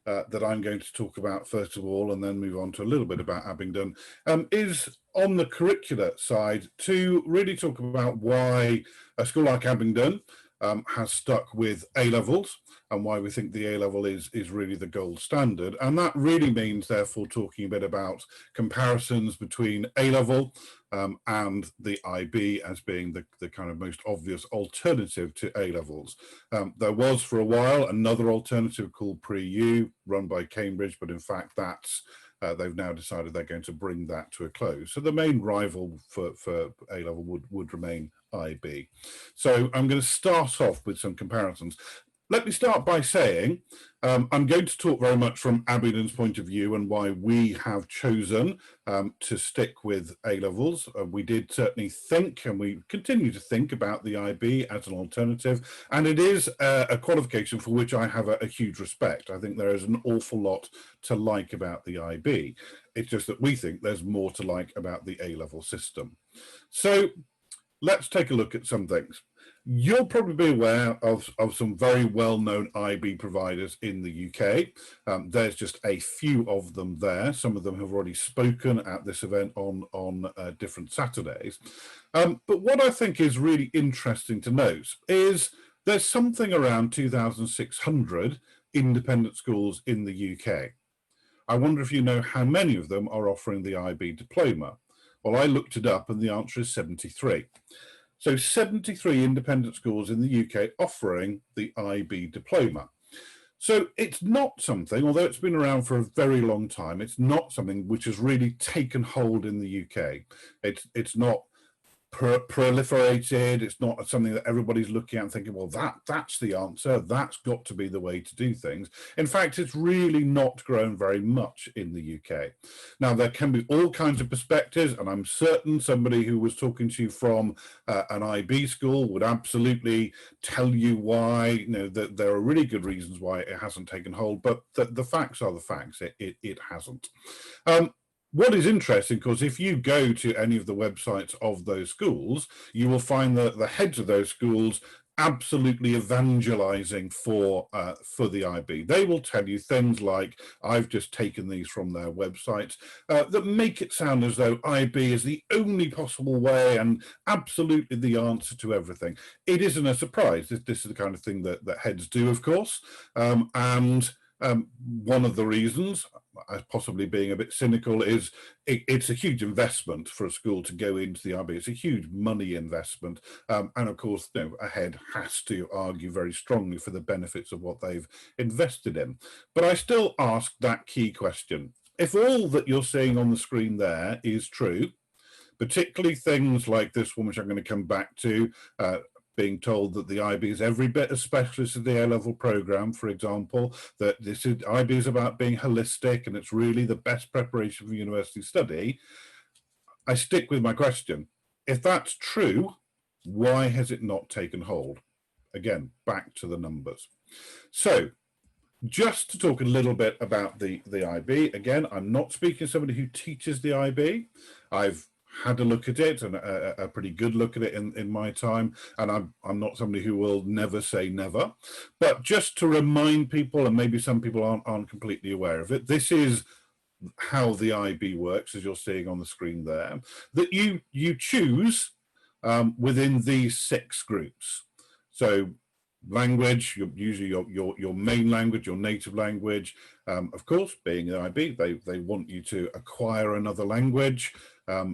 that I'm going to talk about first of all, and then move on to a little bit about Abingdon, is on the curricular side to really talk about why a school like Abingdon has stuck with A-levels and why we think the A-level is really the gold standard. And that really means, therefore, talking a bit about comparisons between A-level and the IB as being the kind of most obvious alternative to A-levels. There was for a while another alternative called Pre-U run by Cambridge, but in fact that's they've now decided they're going to bring that to a close. So the main rival for A-level would remain IB. So I'm going to start off with some comparisons. Let me start by saying I'm going to talk very much from Abingdon's point of view and why we have chosen to stick with A-levels. We did certainly think, and we continue to think, about the IB as an alternative, and it is a qualification for which I have a huge respect. I think there is an awful lot to like about the IB. It's just that we think there's more to like about the A-level system. So let's take a look at some things. You'll probably be aware of some very well-known IB providers in the UK. There's just a few of them there. Some of them have already spoken at this event on different Saturdays. But what I think is really interesting to note is there's something around 2,600 independent schools in the UK. I wonder if you know how many of them are offering the IB diploma. Well, I looked it up and the answer is 73. So 73 independent schools in the UK offering the IB diploma. So it's not something, although it's been around for a very long time, it's not something which has really taken hold in the UK. It's not proliferated. It's not something that everybody's looking at and thinking, well, that's the answer. That's got to be the way to do things. In fact, it's really not grown very much in the UK. Now, there can be all kinds of perspectives, and I'm certain somebody who was talking to you from an IB school would absolutely tell you why, that there are really good reasons why it hasn't taken hold, but the facts are the facts. It hasn't. What is interesting, because if you go to any of the websites of those schools, you will find that the heads of those schools absolutely evangelizing for the IB. They will tell you things like, I've just taken these from their websites, that make it sound as though IB is the only possible way and absolutely the answer to everything. It isn't a surprise. This is the kind of thing that heads do, of course, and one of the reasons, possibly being a bit cynical, is it's a huge investment for a school to go into the IB. It's a huge money investment. And of course, a head has to argue very strongly for the benefits of what they've invested in. But I still ask that key question. If all that you're seeing on the screen there is true, particularly things like this one, which I'm going to come back to, being told that the IB is every bit as specialist as the A-level programme, for example, that IB is about being holistic and it's really the best preparation for university study, I stick with my question. If that's true, why has it not taken hold? Again, back to the numbers. So, just to talk a little bit about the IB, again, I'm not speaking as somebody who teaches the IB. I've had a look at it, and a pretty good look at it in my time, and I'm not somebody who will never say never, but just to remind people, and maybe some people aren't completely aware of it, this is how the IB works, as you're seeing on the screen there, that you choose within these 6 groups. So language, usually your main language, your native language. Of course, being an IB, they want you to acquire another language.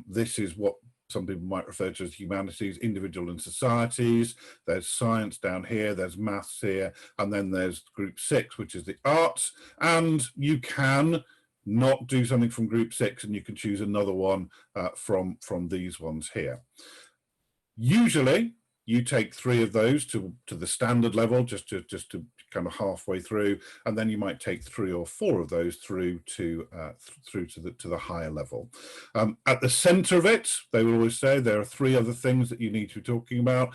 This is what some people might refer to as humanities, individual and societies. There's science down here, there's maths here, and then there's group 6, which is the arts. And you can not do something from group 6 and you can choose another one from these ones here. Usually, you take 3 of those to the standard level, just to kind of halfway through, and then you might take 3 or 4 of those through to the higher level. At the centre of it, they will always say there are 3 other things that you need to be talking about.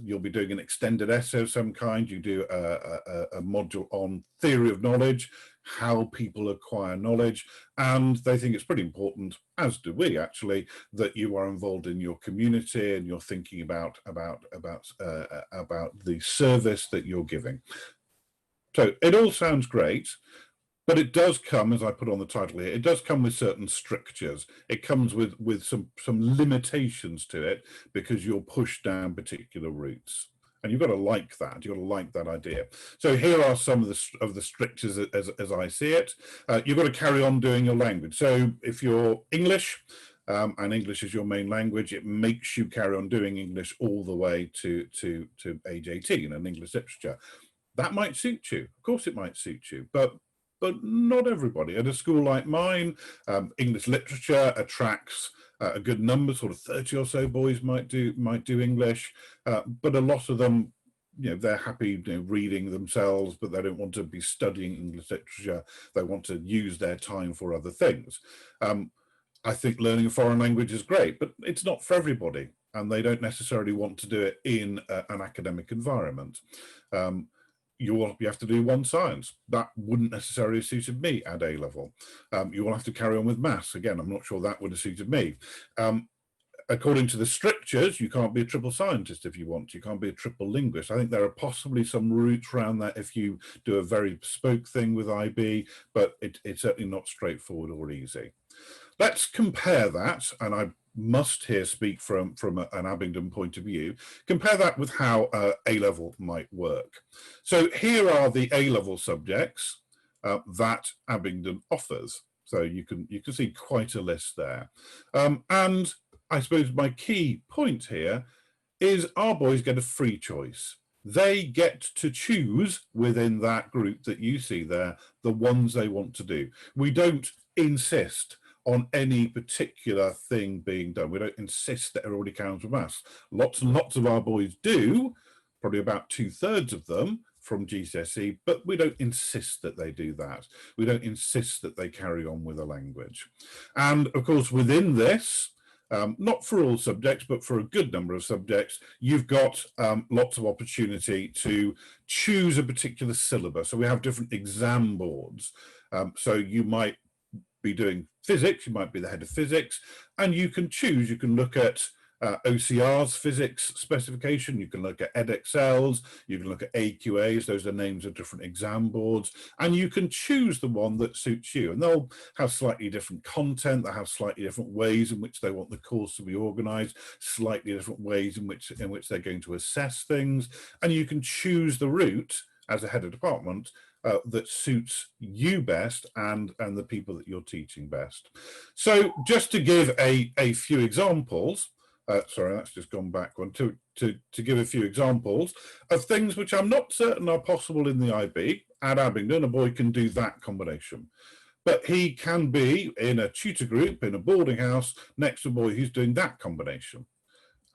You'll be doing an extended essay of some kind. You do a module on theory of knowledge, how people acquire knowledge, and they think it's pretty important, as do we actually, that you are involved in your community and you're thinking about the service that you're giving. So it all sounds great, But it does come, as I put on the title here, it does come with certain strictures. It comes with some limitations to it, because you're pushed down particular routes. And you've got to like that. You've got to like that idea. So here are some of the strictures as I see it. You've got to carry on doing your language. So if you're English, and English is your main language, it makes you carry on doing English all the way to age 18 and English literature. That might suit you. Of course it might suit you, but not everybody. At a school like mine, English literature attracts a good number, sort of 30 or so boys might do English, but a lot of them, they're happy reading themselves, but they don't want to be studying English literature. They want to use their time for other things. I think learning a foreign language is great, but it's not for everybody, and they don't necessarily want to do it in an academic environment. You have to do one science. That wouldn't necessarily have suited me at A level. You will have to carry on with maths. Again, I'm not sure that would have suited me. According to the strictures, you can't be a triple scientist if you want. You can't be a triple linguist. I think there are possibly some routes around that if you do a very bespoke thing with IB, but it's certainly not straightforward or easy. Let's compare that, and I must here speak from an Abingdon point of view, compare that with how A-level might work. So here are the A-level subjects that Abingdon offers. So you can see quite a list there. And I suppose my key point here is our boys get a free choice. They get to choose within that group that you see there, the ones they want to do. We don't insist on any particular thing being done. We don't insist that everybody counts with maths. Lots and lots of our boys do, probably about 2/3 of them from GCSE, but we don't insist that they do that. We don't insist that they carry on with a language. And of course, within this, not for all subjects, but for a good number of subjects, you've got lots of opportunity to choose a particular syllabus. So we have different exam boards. So you might be doing physics, you might be the head of physics, and you can choose. You can look at OCR's physics specification, you can look at EdXL's, you can look at AQA's, those are names of different exam boards, and you can choose the one that suits you. And they'll have slightly different content, they'll have slightly different ways in which they want the course to be organized, slightly different ways in which they're going to assess things, and you can choose the route as a head of department that suits you best and the people that you're teaching best. So just to give a few examples, sorry, that's just gone back one, to give a few examples of things which I'm not certain are possible in the IB. At Abingdon, a boy can do that combination. But he can be in a tutor group, in a boarding house, next to a boy who's doing that combination,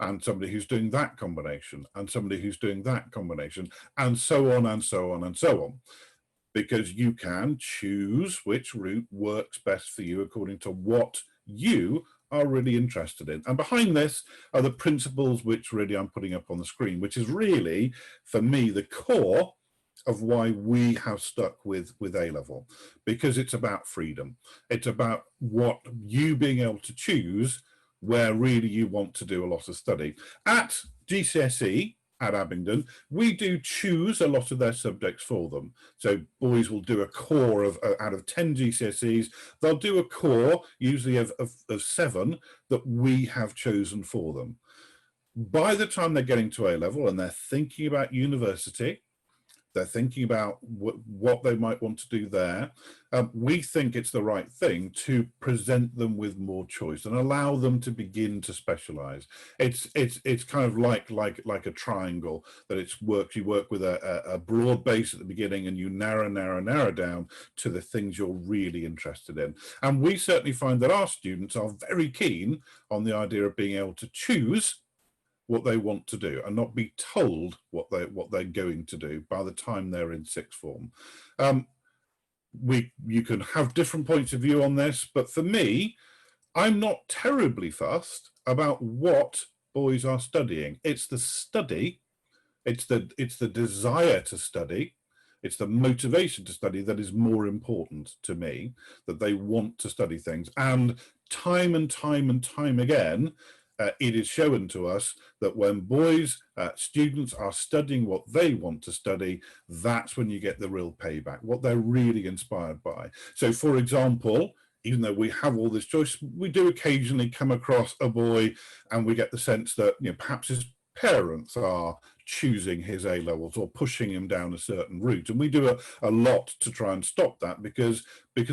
and somebody who's doing that combination, and somebody who's doing that combination, and so on and so on and so on. Because you can choose which route works best for you according to what you are really interested in. And behind this are the principles which really I'm putting up on the screen, which is really, for me, the core of why we have stuck with A-level, because it's about freedom. It's about what you being able to choose where really you want to do a lot of study. At GCSE, at Abingdon, we do choose a lot of their subjects for them. So boys will do a core of, out of 10 GCSEs, they'll do a core, usually of 7, that we have chosen for them. By the time they're getting to A-level and they're thinking about university, they're thinking about what they might want to do there, we think it's the right thing to present them with more choice and allow them to begin to specialize. It's kind of like a triangle, that you work with a broad base at the beginning and you narrow down to the things you're really interested in. And we certainly find that our students are very keen on the idea of being able to choose what they want to do and not be told what they're going to do by the time they're in sixth form. You can have different points of view on this, but for me, I'm not terribly fussed about what boys are studying. It's the study, it's the desire to study, it's the motivation to study that is more important to me, that they want to study things. And time again, it is shown to us that when boys, students are studying what they want to study, that's when you get the real payback, what they're really inspired by. So, for example, even though we have all this choice, we do occasionally come across a boy and we get the sense that, you know, perhaps his parents are choosing his A levels or pushing him down a certain route, and we do a lot to try and stop that, because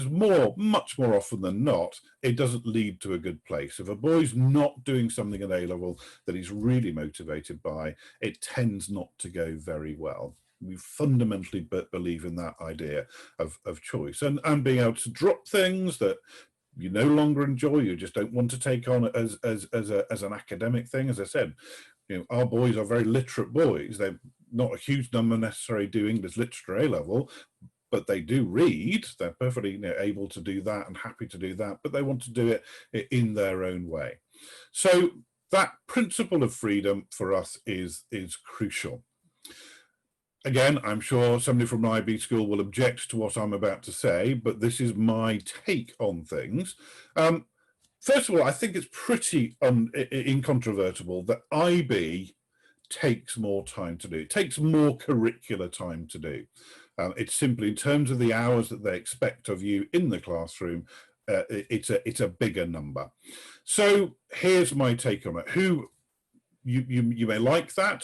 much more often than not, it doesn't lead to a good place. If a boy's not doing something at A level that he's really motivated by, it tends not to go very well. We fundamentally believe in that idea of choice and being able to drop things that you no longer enjoy, you just don't want to take on as an academic thing. As I said, you know, our boys are very literate boys. They're not a huge number necessarily do English literature A level, but they do read. They're perfectly, you know, able to do that and happy to do that, but they want to do it in their own way. So that principle of freedom for us is crucial. Again, I'm sure somebody from an IB school will object to what I'm about to say, but this is my take on things. First of all, I think it's pretty incontrovertible that IB takes more time to do. It takes more curricular time to do. It's simply, in terms of the hours that they expect of you in the classroom, it's a bigger number. So here's my take on it. You may like that.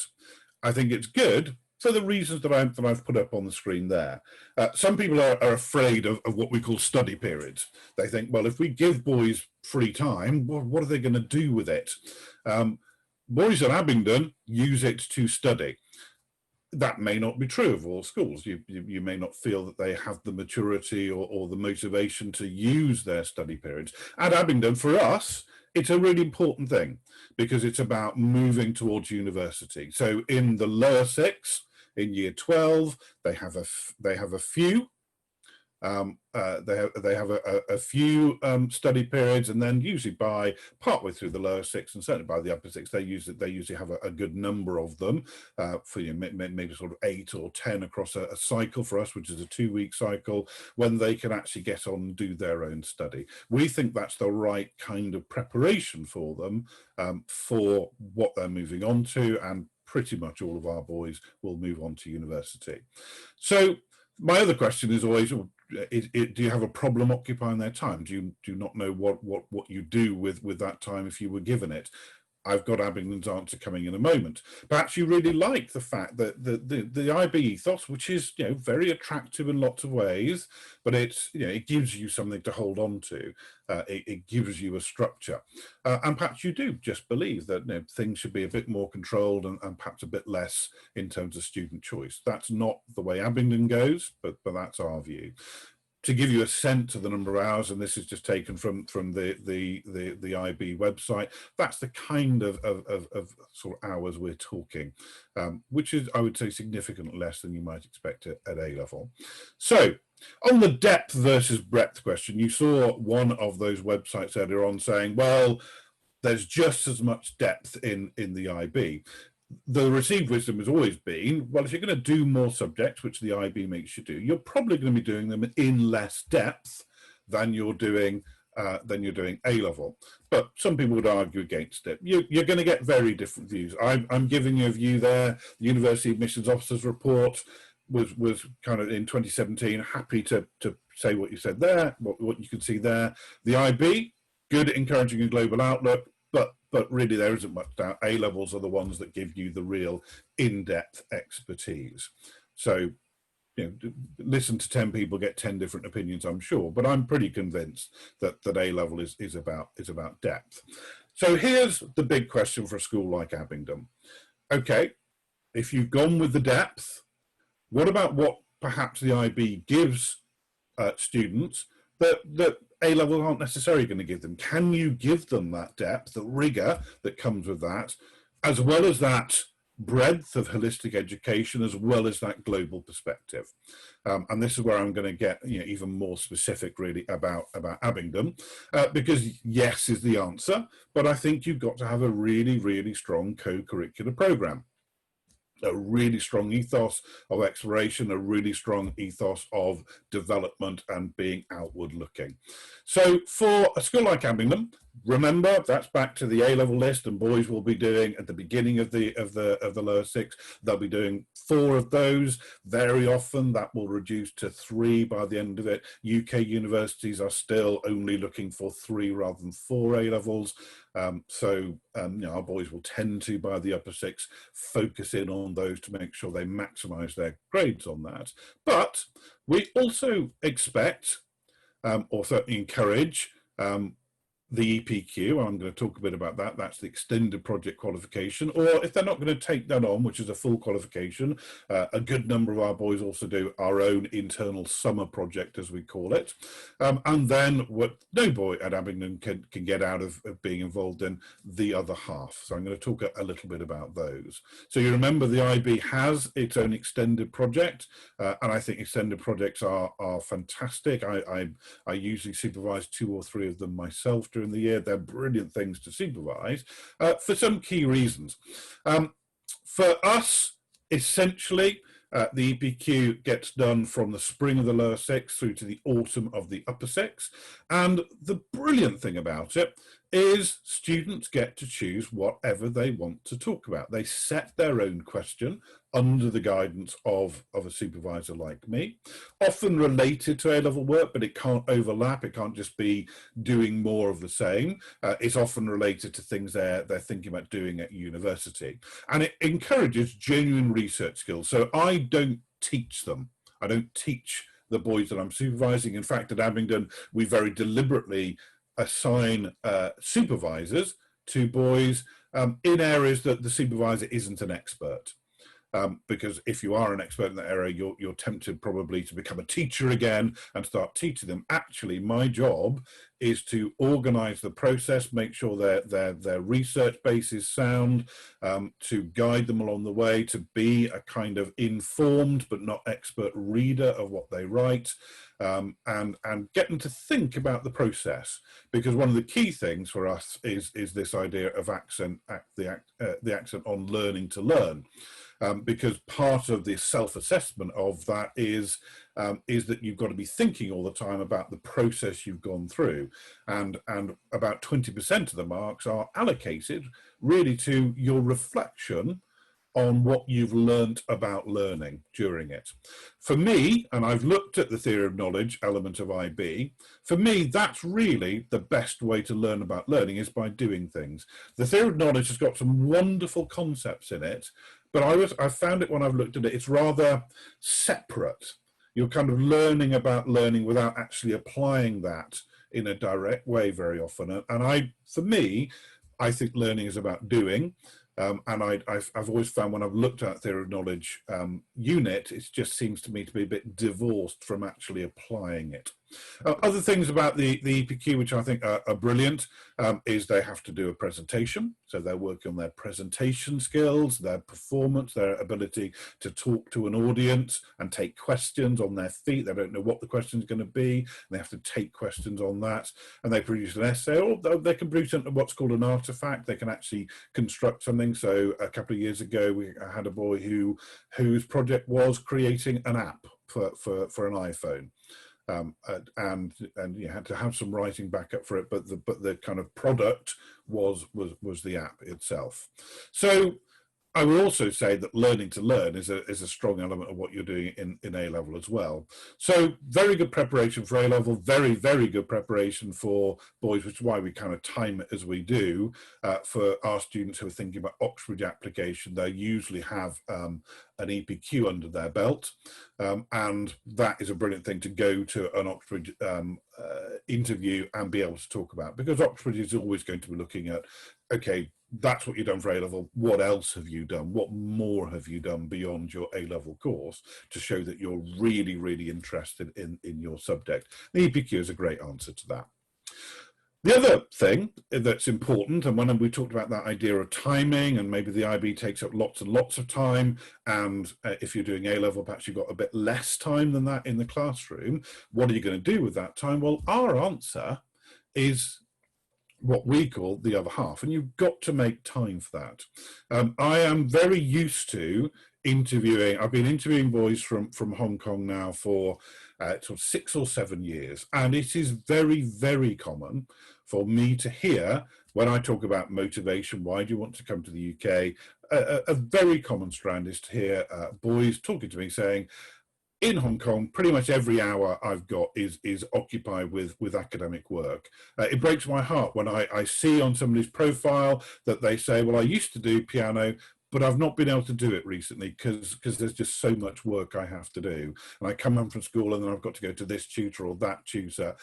I think it's good for the reasons that I've put up on the screen there. Some people are afraid of what we call study periods. They think, well, if we give boys free time, what are they going to do with it? Boys at Abingdon use it to study. That may not be true of all schools. You may not feel that they have the maturity or the motivation to use their study periods. At Abingdon, for us, it's a really important thing because it's about moving towards university. So in the lower six, in year 12, they have a few. They have a few study periods, and then usually by partway through the lower six and certainly by the upper six, they usually have a good number of them, for maybe sort of 8 or 10 across a cycle for us, which is a 2-week cycle, when they can actually get on and do their own study. We think that's the right kind of preparation for them for what they're moving on to, and pretty much all of our boys will move on to university. So my other question is always, do you have a problem occupying their time? Do you not know what you do with that time if you were given it? I've got Abingdon's answer coming in a moment. Perhaps you really like the fact that the IB ethos, which is, you know, very attractive in lots of ways, but it's, you know, it gives you something to hold on to. It gives you a structure, and perhaps you do just believe that, you know, things should be a bit more controlled and perhaps a bit less in terms of student choice. That's not the way Abingdon goes, but that's our view. To give you a sense of the number of hours, and this is just taken from the IB website, that's the kind of sort of hours we're talking, which is, I would say, significantly less than you might expect at A level. So on the depth versus breadth question, you saw one of those websites earlier on saying, well, there's just as much depth in the IB. The received wisdom has always been, well, if you're going to do more subjects, which the IB makes you do, you're probably going to be doing them in less depth than you're doing A level. But some people would argue against it. You're going to get very different views. I'm giving you a view there. The University Admissions Officers report was kind of in 2017. Happy to say what you said there, what you can see there. The IB, good at encouraging a global outlook, but really there isn't much doubt. A levels are the ones that give you the real in-depth expertise. So, you know, listen to 10 people, get 10 different opinions, I'm sure, but I'm pretty convinced that A level is about depth. So here's the big question for a school like Abingdon. Okay, if you've gone with the depth, what about what perhaps the IB gives students that A level aren't necessarily going to give them? Can you give them that depth, the rigor that comes with that, as well as that breadth of holistic education, as well as that global perspective? And this is where I'm going to get, you know, even more specific really about Abingdon, because yes is the answer, but I think you've got to have a really, really strong co-curricular program. A really strong ethos of exploration, a really strong ethos of development and being outward looking. So for a school like Abingdon, remember, that's back to the A-level list, and boys will be doing at the beginning of the lower six, they'll be doing 4 of those. Very often that will reduce to 3 by the end of it. UK universities are still only looking for 3 rather than 4 A-levels. Our boys will tend to, by the upper 6, focus in on those to make sure they maximise their grades on that. But we also expect, or certainly encourage, the EPQ. I'm going to talk a bit about that. That's the extended project qualification, or if they're not going to take that on, which is a full qualification, a good number of our boys also do our own internal summer project, as we call it. And then what no boy at Abingdon can get out of being involved in the other half. So I'm going to talk a little bit about those. So you remember the IB has its own extended project, and I think extended projects are fantastic. I usually supervise 2 or 3 of them myself during the year. They're brilliant things to supervise for some key reasons. For us, essentially, the EPQ gets done from the spring of the lower 6 through to the autumn of the upper 6. And the brilliant thing about it is students get to choose whatever they want to talk about. They set their own question under the guidance of a supervisor like me, often related to A-level work, but it can't overlap. It can't just be doing more of the same. It's often related to things they're thinking about doing at university. And it encourages genuine research skills. So I don't teach them. I don't teach the boys that I'm supervising. In fact, at Abingdon, we very deliberately assign supervisors to boys in areas that the supervisor isn't an expert. Because if you are an expert in that area, you're tempted probably to become a teacher again and start teaching them. Actually, my job is to organise the process, make sure their research base is sound, to guide them along the way, to be a kind of informed but not expert reader of what they write, and get them to think about the process. Because one of the key things for us is this idea of the accent on learning to learn. Because part of the self-assessment of that is that you've got to be thinking all the time about the process you've gone through, and about 20% of the marks are allocated really to your reflection on what you've learnt about learning during it. For me, and I've looked at the theory of knowledge element of IB, for me that's really the best way to learn about learning, is by doing things. The theory of knowledge has got some wonderful concepts in it, but I've found it when I've looked at it, it's rather separate. You're kind of learning about learning without actually applying that in a direct way very often. And for me, I think learning is about doing. And I've always found when I've looked at theory of knowledge unit, it just seems to me to be a bit divorced from actually applying it. Other things about the EPQ which I think are brilliant is they have to do a presentation. So they're working on their presentation skills, their performance, their ability to talk to an audience and take questions on their feet. They don't know what the question is going to be. They have to take questions on that. And they produce an essay, or they can produce what's called an artifact. They can actually construct something. So a couple of years ago, we had a boy whose project was creating an app for an iPhone. And you had to have some writing backup for it, but the kind of product was the app itself. So I would also say that learning to learn is a strong element of what you're doing in A-level as well. So very good preparation for A-level, very, very good preparation for boys, which is why we kind of time it as we do. For our students who are thinking about Oxbridge application, they usually have an EPQ under their belt, and that is a brilliant thing to go to an Oxbridge interview and be able to talk about, because Oxbridge is always going to be looking at, okay, that's what you've done for A-level. What else have you done? What more have you done beyond your A-level course to show that you're really, really interested in your subject? The EPQ is a great answer to that. The other thing that's important, and when we talked about that idea of timing, and maybe the IB takes up lots and lots of time, and if you're doing A-level, perhaps you've got a bit less time than that in the classroom. What are you going to do with that time? Well, our answer is what we call the other half, and you've got to make time for that. I am very used to interviewing. I've been interviewing boys from Hong Kong now for sort of 6 or 7 years. And it is very, very common for me to hear, when I talk about motivation, why do you want to come to the UK? A very common strand is to hear boys talking to me saying, in Hong Kong, pretty much every hour I've got is occupied with academic work. It breaks my heart when I see on somebody's profile that they say, well, I used to do piano, but I've not been able to do it recently because there's just so much work I have to do. And I come home from school and then I've got to go to this tutor or that tutor.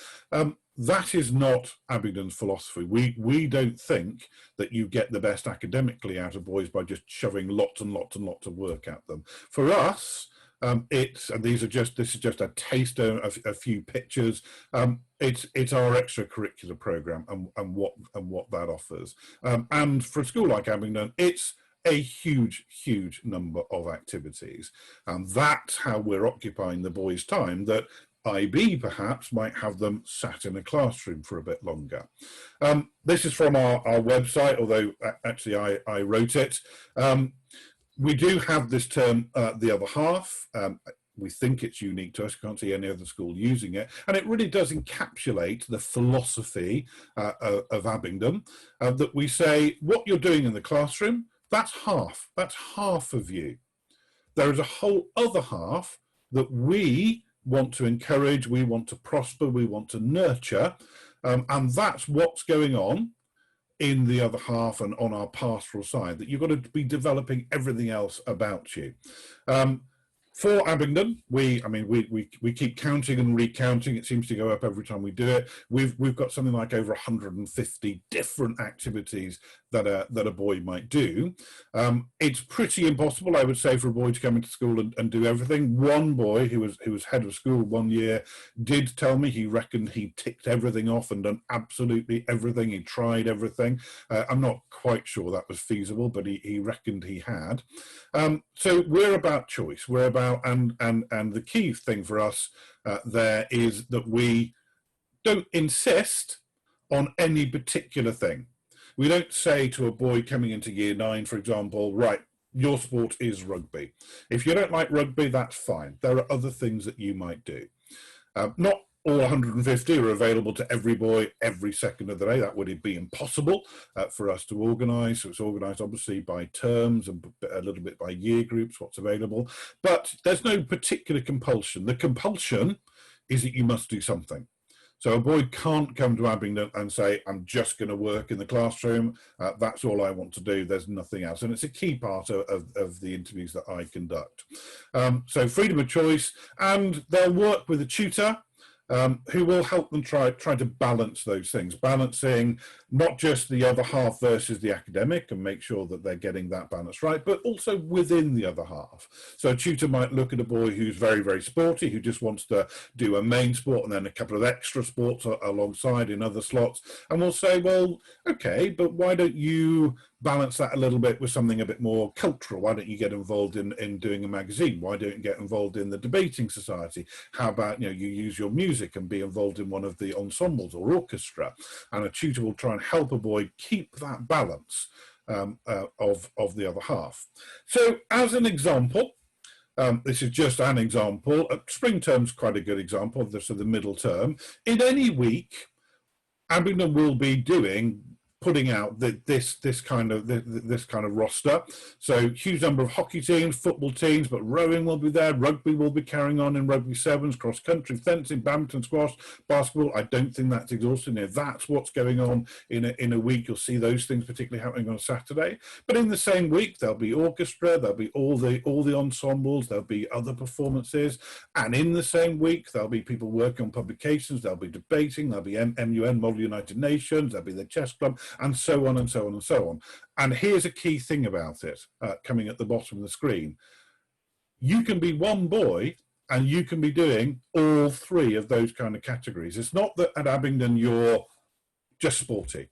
That is not Abingdon's philosophy. We don't think that you get the best academically out of boys by just shoving lots and lots and lots of work at them. For us, this is just a taste of a few pictures. It's our extracurricular program and what that offers. And for a school like Abingdon, it's a huge number of activities, and that's how we're occupying the boys' time that IB perhaps might have them sat in a classroom for a bit longer. This is from our website, although actually I wrote it. We do have this term, the other half. We think it's unique to us. Can't see any other school using it. And it really does encapsulate the philosophy of Abingdon, that we say what you're doing in the classroom, that's half of you. There is a whole other half that we want to encourage, we want to prosper, we want to nurture, and that's what's going on in the other half and on our pastoral side, that you've got to be developing everything else about you. For Abingdon, we keep counting and recounting. It seems to go up every time we do it. We've got something like over 150 different activities that a boy might do. It's pretty impossible, I would say, for a boy to come into school and do everything. One boy who was head of school one year did tell me he reckoned he ticked everything off and done absolutely everything. He tried everything. I'm not quite sure that was feasible, but he reckoned he had. So we're about choice. We're about and the key thing for us there is that we don't insist on any particular thing. We don't say to a boy coming into year 9, for example, right, your sport is rugby. If you don't like rugby, that's fine. There are other things that you might do. Not all 150 are available to every boy every second of the day. That would be impossible for us to organise. So it's organised obviously by terms and a little bit by year groups, what's available. But there's no particular compulsion. The compulsion is that you must do something. So a boy can't come to Abingdon and say, I'm just going to work in the classroom. That's all I want to do. There's nothing else. And it's a key part of the interviews that I conduct. So freedom of choice, and they'll work with a tutor who will help them try to balance those things, balancing not just the other half versus the academic and make sure that they're getting that balance right, but also within the other half. So a tutor might look at a boy who's very, very sporty, who just wants to do a main sport and then a couple of extra sports alongside in other slots, and we'll say, well, okay, but why don't you balance that a little bit with something a bit more cultural? Why don't you get involved in doing a magazine? Why don't you get involved in the debating society? How about, you use your music and be involved in one of the ensembles or orchestra? And a tutor will try and help a boy keep that balance of the other half. So as an example, this is just an example. Spring term's quite a good example of this, of the middle term. In any week, Abingdon will be putting out this kind of roster. So huge number of hockey teams, football teams, but rowing will be there. Rugby will be carrying on in rugby sevens, cross country, fencing, badminton, squash, basketball. I don't think that's exhausting. If that's what's going on in a week, you'll see those things particularly happening on Saturday. But in the same week, there'll be orchestra, there'll be all the ensembles, there'll be other performances, and in the same week, there'll be people working on publications, there'll be debating, there'll be MUN, Model United Nations, there'll be the chess club, and so on and so on and so on. And here's a key thing about it, coming at the bottom of the screen. You can be one boy and you can be doing all 3 of those kind of categories. It's not that at Abingdon you're just sporty,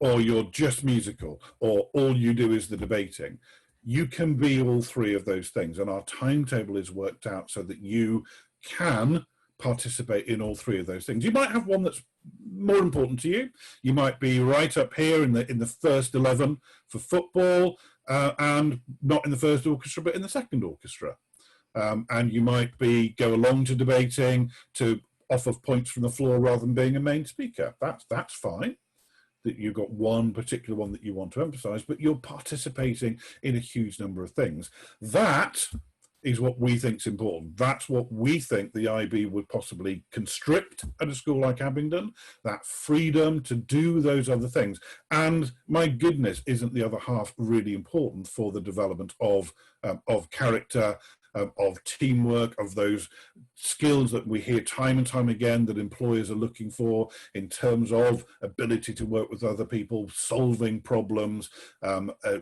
or you're just musical, or all you do is the debating. You can be all 3 of those things, and our timetable is worked out so that you can participate in all 3 of those things. You might have one that's more important to you. You might be right up here in the first 11 for football, and not in the first orchestra, but in the second orchestra. and you might go along to debating to offer points from the floor rather than being a main speaker. That's fine, that you've got one particular one that you want to emphasize, but you're participating in a huge number of things. That is what we think is important. That's what we think the IB would possibly constrict at a school like Abingdon, that freedom to do those other things. And my goodness, isn't the other half really important for the development of character, of teamwork, of those skills that we hear time and time again that employers are looking for in terms of ability to work with other people, solving problems,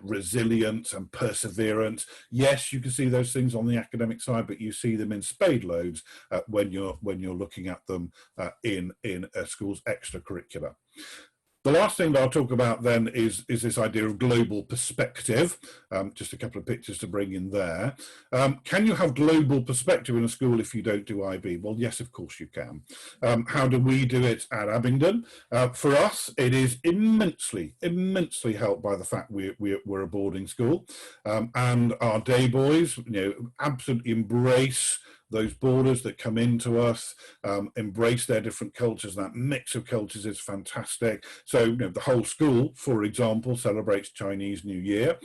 resilience and perseverance. Yes, you can see those things on the academic side, but you see them in spade loads when you're looking at them in a school's extracurricular. The last thing that I'll talk about then is this idea of global perspective. Just a couple of pictures to bring in there. Can you have global perspective in a school if you don't do IB? Well, yes, of course you can. How do we do it at Abingdon? For us, it is immensely helped by the fact we're a boarding school, and our day boys, absolutely embrace those boarders that come into us, embrace their different cultures. That mix of cultures is fantastic. So the whole school, for example, celebrates Chinese New Year.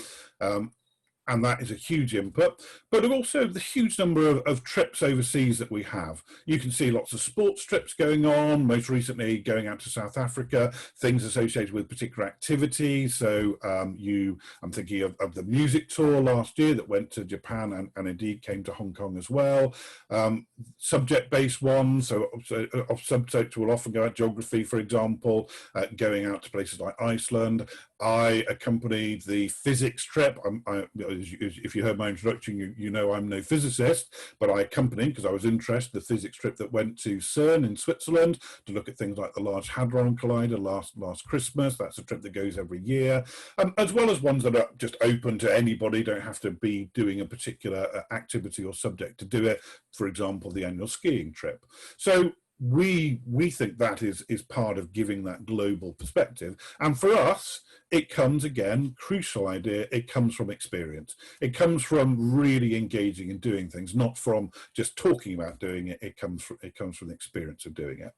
And that is a huge input, but also the huge number of trips overseas that we have. You can see lots of sports trips going on, most recently going out to South Africa, things associated with particular activities. So I'm thinking of the music tour last year that went to Japan and indeed came to Hong Kong as well. Subject-based ones, so subjects will often go out, geography, for example, going out to places like Iceland. I accompanied the physics trip. If you heard my introduction, you know I'm no physicist, but I accompanied, because I was interested, the physics trip that went to CERN in Switzerland to look at things like the Large Hadron Collider last Christmas. That's a trip that goes every year, as well as ones that are just open to anybody, don't have to be doing a particular activity or subject to do it. For example, the annual skiing trip. So we think that is part of giving that global perspective. And for us, it comes, again, crucial idea, it comes from experience. It comes from really engaging and doing things, not from just talking about doing it. It comes from the experience of doing it.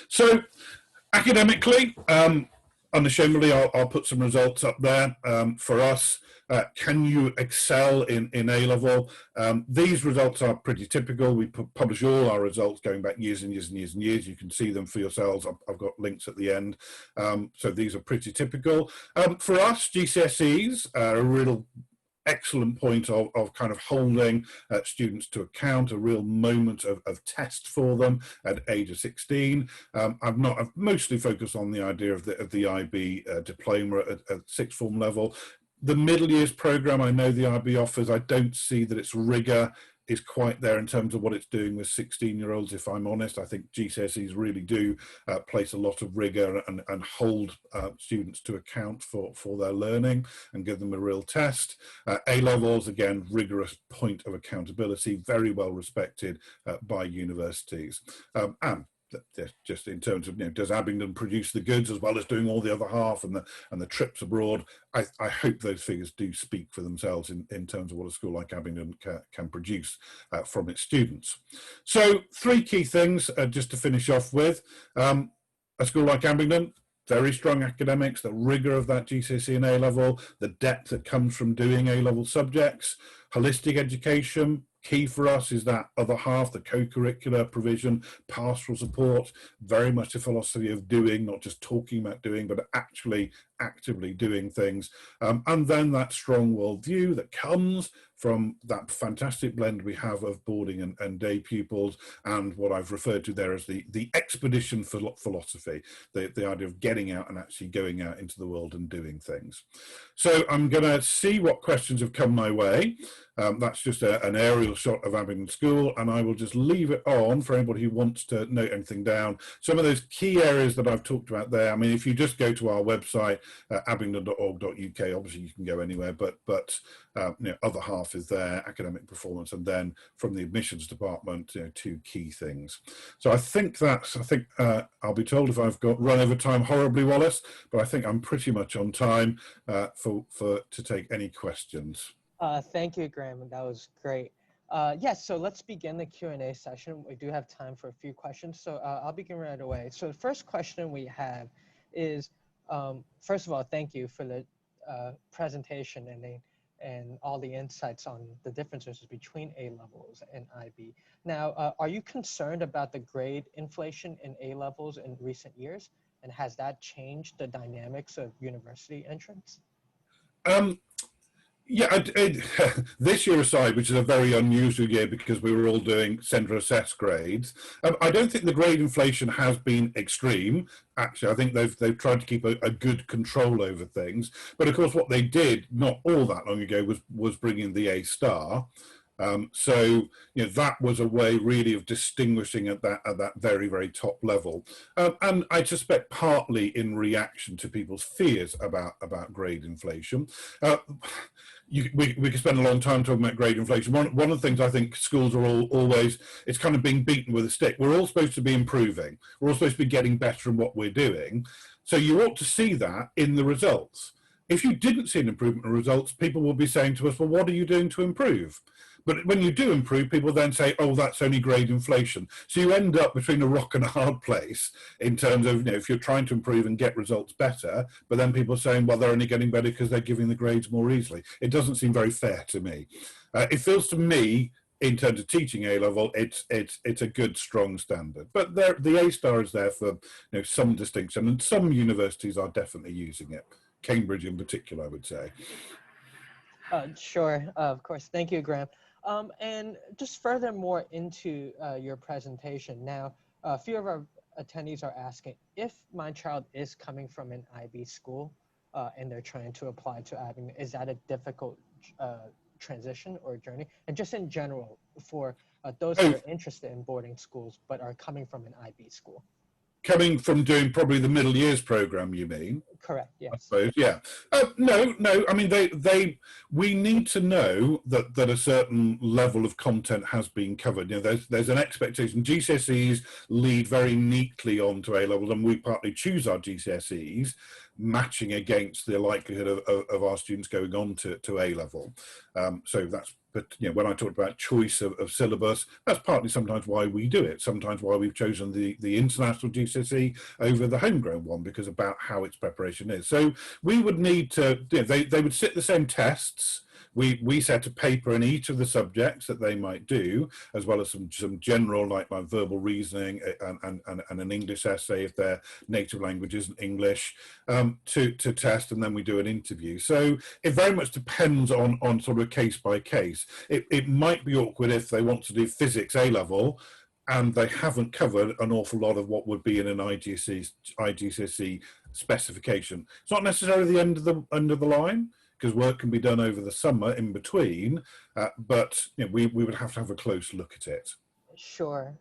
So academically, unashamedly, I'll put some results up there. For us, can you excel in A-level? These results are pretty typical. We publish all our results going back years and years and years and years. You can see them for yourselves. I've got links at the end. So these are pretty typical. For us, GCSEs are a real excellent point of kind of holding students to account, a real moment of test for them at age of 16. I've mostly focused on the idea of the IB diploma at sixth form level. The middle years program, I know the IB offers, I don't see that its rigor is quite there in terms of what it's doing with 16-year-olds, if I'm honest. I think GCSEs really do place a lot of rigor and hold students to account for their learning and give them a real test. A-levels, again, rigorous point of accountability, very well respected by universities. And just in terms of, does Abingdon produce the goods as well as doing all the other half and the trips abroad? I hope those figures do speak for themselves in terms of what a school like Abingdon can produce from its students. So 3 key things just to finish off with. A school like Abingdon, very strong academics, the rigor of that GCSE and A-level, the depth that comes from doing A-level subjects, holistic education. Key for us is that other half, the co-curricular provision, pastoral support, very much a philosophy of doing, not just talking about doing, but actually actively doing things. And then that strong worldview that comes from that fantastic blend we have of boarding and day pupils, and what I've referred to there as the expedition philosophy, the idea of getting out and actually going out into the world and doing things. So I'm going to see what questions have come my way. That's just an aerial shot of Abingdon School, and I will just leave it on for anybody who wants to note anything down. Some of those key areas that I've talked about there, I mean, if you just go to our website, abingdon.org.uk, obviously you can go anywhere, but other half is there, academic performance, and then from the admissions department, 2 key things. So I think I'll be told if I've got run over time horribly, Wallace, but I think I'm pretty much on time to take any questions. Thank you, Graeme. That was great. Yes, so let's begin the Q&A session. We do have time for a few questions, so I'll begin right away. So the first question we have is, first of all, thank you for the presentation and all the insights on the differences between A levels and IB. Now, are you concerned about the grade inflation in A levels in recent years? And has that changed the dynamics of university entrance? Um, Yeah, this year aside, which is a very unusual year because we were all doing centre assessed grades, I don't think the grade inflation has been extreme. Actually, I think they've tried to keep a good control over things. But of course, what they did not all that long ago was bring in the A star. So that was a way really of distinguishing at that very very top level, and I suspect partly in reaction to people's fears about grade inflation. We could spend a long time talking about grade inflation. One of the things I think schools are always, it's kind of being beaten with a stick. We're all supposed to be improving. We're all supposed to be getting better in what we're doing. So you ought to see that in the results. If you didn't see an improvement in results, people will be saying to us, well, what are you doing to improve? But when you do improve, people then say, oh, that's only grade inflation. So you end up between a rock and a hard place in terms of, if you're trying to improve and get results better, but then people are saying, well, they're only getting better because they're giving the grades more easily. It doesn't seem very fair to me. It feels to me, in terms of teaching A level, it's a good, strong standard. But the A star is there for some distinction, and some universities are definitely using it. Cambridge in particular, I would say. Sure, of course. Thank you, Graham. And just furthermore into your presentation, now a few of our attendees are asking, if my child is coming from an IB school and they're trying to apply to Abingdon, is that a difficult transition or journey? And just in general, for those that are interested in boarding schools but are coming from an IB school. Coming from doing probably the middle years program, you mean? Correct. Yes. I suppose, yeah. No. I mean, we need to know that a certain level of content has been covered. There's an expectation. GCSEs lead very neatly onto A levels, and we partly choose our GCSEs matching against the likelihood of our students going on to A level. So that's. But when I talked about choice of syllabus, that's partly sometimes why we do it. Sometimes why we've chosen the international GCSE over the homegrown one, because about how its preparation is. So we would need to. They would sit the same tests. We set a paper in each of the subjects that they might do, as well as some general like verbal reasoning and an English essay if their native language isn't English, to test, and then we do an interview. So it very much depends on sort of case by case. It might be awkward if they want to do physics A level and they haven't covered an awful lot of what would be in an IGCSE specification. It's not necessarily the end of the line, because work can be done over the summer in between, but we would have to have a close look at it. Sure,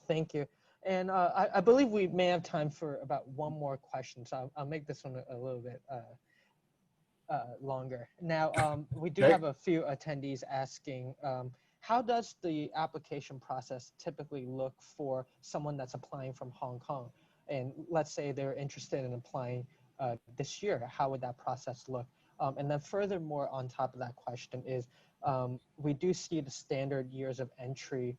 thank you. And I believe we may have time for about one more question, so I'll make this one a little bit longer. Now, we do have a few attendees asking, how does the application process typically look for someone that's applying from Hong Kong? And let's say they're interested in applying this year, how would that process look? And then furthermore, on top of that question is, we do see the standard years of entry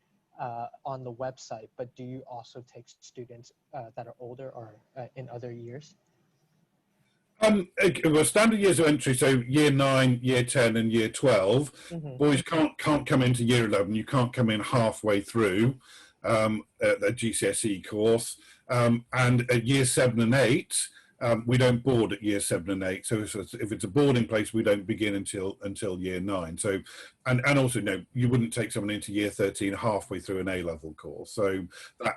on the website, but do you also take students that are older or in other years? Well, standard years of entry, so year 9, year 10, and year 12. Boys can't come into year 11. You can't come in halfway through a GCSE course. And at year 7 and 8, we don't board at year 7 and 8. So if it's a boarding place, we don't begin until year 9. So, and also, you wouldn't take someone into year 13 halfway through an A-level course. So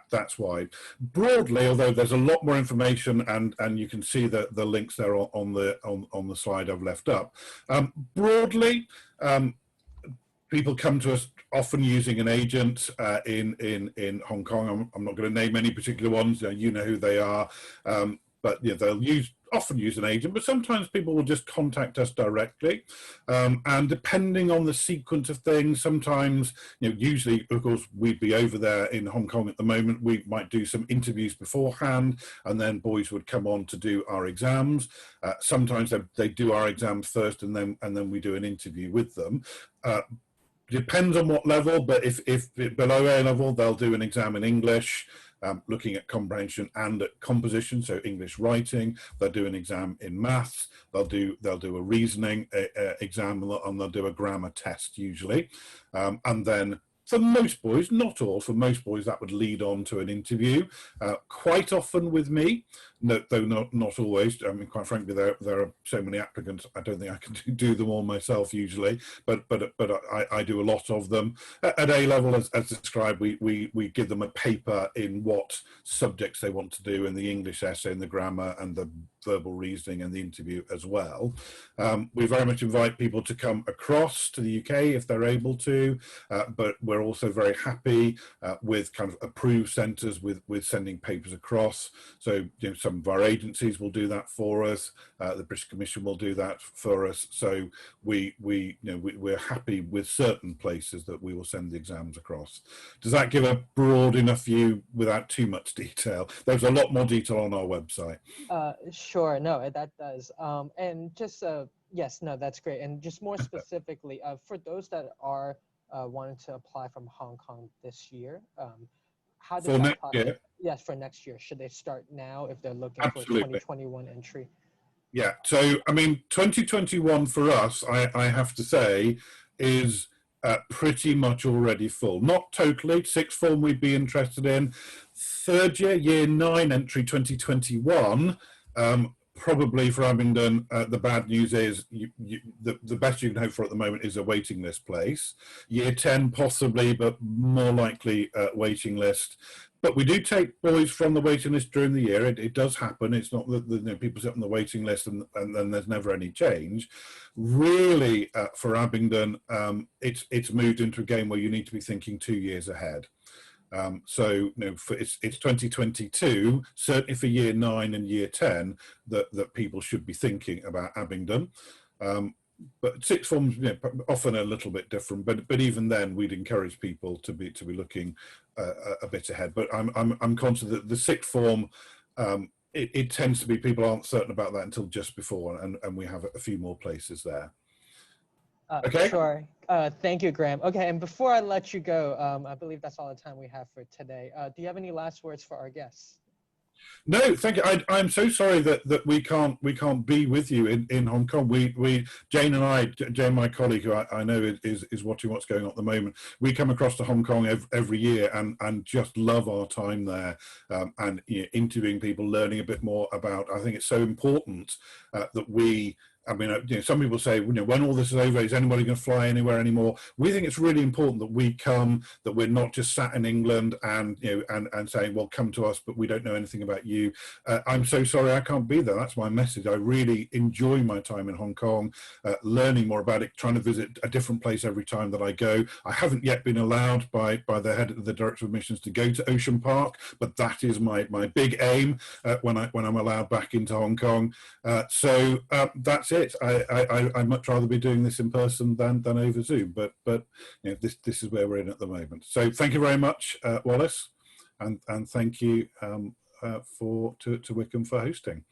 that's why. Broadly, although there's a lot more information, and you can see the links there on the slide I've left up. Broadly, people come to us often using an agent in Hong Kong. I'm not going to name any particular ones. You know who they are. But they'll often use an agent, but sometimes people will just contact us directly. And depending on the sequence of things, sometimes, usually, of course, we'd be over there in Hong Kong at the moment. We might do some interviews beforehand, and then boys would come on to do our exams. Sometimes they do our exams first, and then we do an interview with them. depends on what level, but if below A level, they'll do an exam in English, looking at comprehension and at composition, so English writing. They'll do an exam in maths. They'll do a reasoning exam, and they'll do a grammar test usually, and then, for most boys, not all, for most boys, that would lead on to an interview. Quite often with me, no, though not always. I mean, quite frankly, there are so many applicants, I don't think I can do them all myself usually, but I do a lot of them. At A level, as described, we give them a paper in what subjects they want to do, in the English essay, and the grammar, and the verbal reasoning, and the interview as well. We very much invite people to come across to the UK if they're able to, but we're also very happy with kind of approved centres with sending papers across. So, you know, some of our agencies will do that for us. The British Commission will do that for us. So we're happy with certain places that we will send the exams across. Does that give a broad enough view without too much detail? There's a lot more detail on our website. Sure, no, that does. And just, yes, no, that's great. And just more specifically, for those that are wanting to apply from Hong Kong this year, how does that process? Yes, for next year. Should they start now if they're looking Absolutely. for 2021 entry? Yeah, so I mean, 2021 for us, I have to say, is pretty much already full. Not totally. Sixth form we'd be interested in. Third year, year 9 entry 2021. Probably for Abingdon, the bad news is the best you can hope for at the moment is a waiting list place. Year 10 possibly, but more likely waiting list. But we do take boys from the waiting list during the year. It does happen. It's not that people sit on the waiting list and then there's never any change. Really, for Abingdon, it's moved into a game where you need to be thinking 2 years ahead. So, you know, it's 2022, certainly for year 9 and year 10, that people should be thinking about Abingdon. But sixth forms, you know, often a little bit different. But even then, we'd encourage people to be looking a bit ahead. But I'm conscious that the sixth form, it tends to be people aren't certain about that until just before, and we have a few more places there. Okay. Sure. Thank you, Graeme. Okay, and before I let you go, I believe that's all the time we have for today. Do you have any last words for our guests? No, thank you. I'm so sorry that we can't be with you in Hong Kong. Jane, my colleague, who I know is watching what's going on at the moment, we come across to Hong Kong every year and just love our time there, and, you know, interviewing people, learning a bit more about. I think it's so important that we. I mean, you know, some people say, you know, when all this is over, is anybody going to fly anywhere anymore? We think it's really important that we come, that we're not just sat in England and, you know, and saying, well, come to us, but we don't know anything about you. I'm so sorry I can't be there. That's my message. I really enjoy my time in Hong Kong, learning more about it, trying to visit a different place every time that I go. I haven't yet been allowed by the head of the Director of Admissions to go to Ocean Park, but that is my big aim when I'm allowed back into Hong Kong. So that's it. I'd much rather be doing this in person than over Zoom, but you know, this is where we're in at the moment. So thank you very much, Wallace, and thank you to Wickham for hosting.